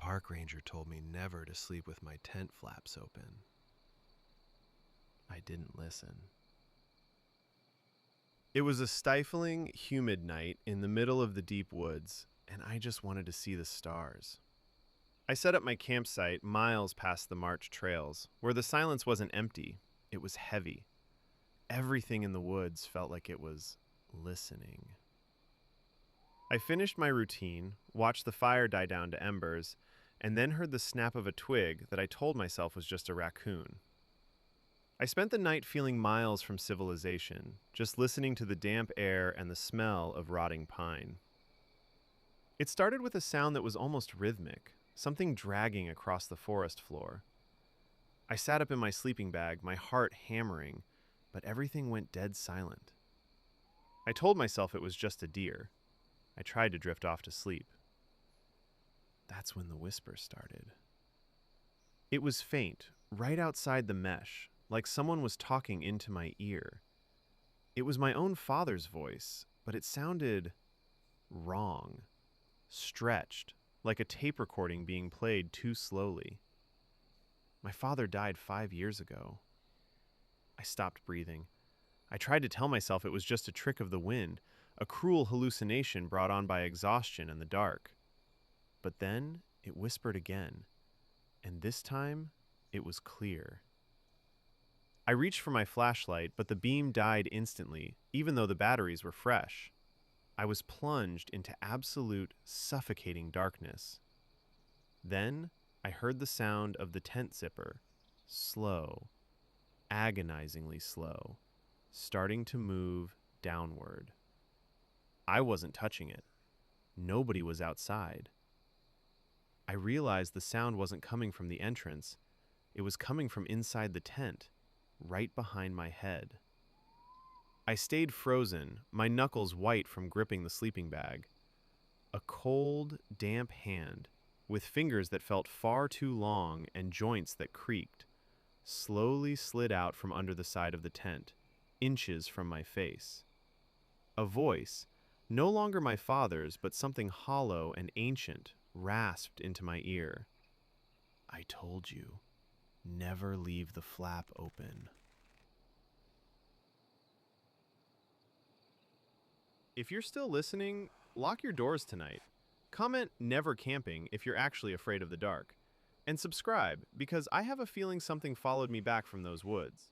park ranger told me never to sleep with my tent flaps open. I didn't listen. It was a stifling, humid night in the middle of the deep woods, and I just wanted to see the stars. I set up my campsite miles past the march trails, where the silence wasn't empty, it was heavy. Everything in the woods felt like it was listening. I finished my routine, watched the fire die down to embers, and then heard the snap of a twig that I told myself was just a raccoon. I spent the night feeling miles from civilization, just listening to the damp air and the smell of rotting pine. It started with a sound that was almost rhythmic, something dragging across the forest floor. I sat up in my sleeping bag, my heart hammering, but everything went dead silent. I told myself it was just a deer. I tried to drift off to sleep. That's when the whisper started. It was faint, right outside the mesh, like someone was talking into my ear. It was my own father's voice, but it sounded wrong, stretched, like a tape recording being played too slowly. My father died 5 years ago. I stopped breathing. I tried to tell myself it was just a trick of the wind, a cruel hallucination brought on by exhaustion and the dark. But then it whispered again, and this time it was clear. I reached for my flashlight, but the beam died instantly, even though the batteries were fresh. I was plunged into absolute, suffocating darkness. Then I heard the sound of the tent zipper, slow, agonizingly slow, starting to move downward. I wasn't touching it. Nobody was outside. I realized the sound wasn't coming from the entrance. It was coming from inside the tent, right behind my head. I stayed frozen, my knuckles white from gripping the sleeping bag. A cold, damp hand, with fingers that felt far too long and joints that creaked, slowly slid out from under the side of the tent, inches from my face. A voice, no longer my father's, but something hollow and ancient, rasped into my ear. I told you, never leave the flap open. If you're still listening, lock your doors tonight. Comment never camping if you're actually afraid of the dark. And subscribe, because I have a feeling something followed me back from those woods.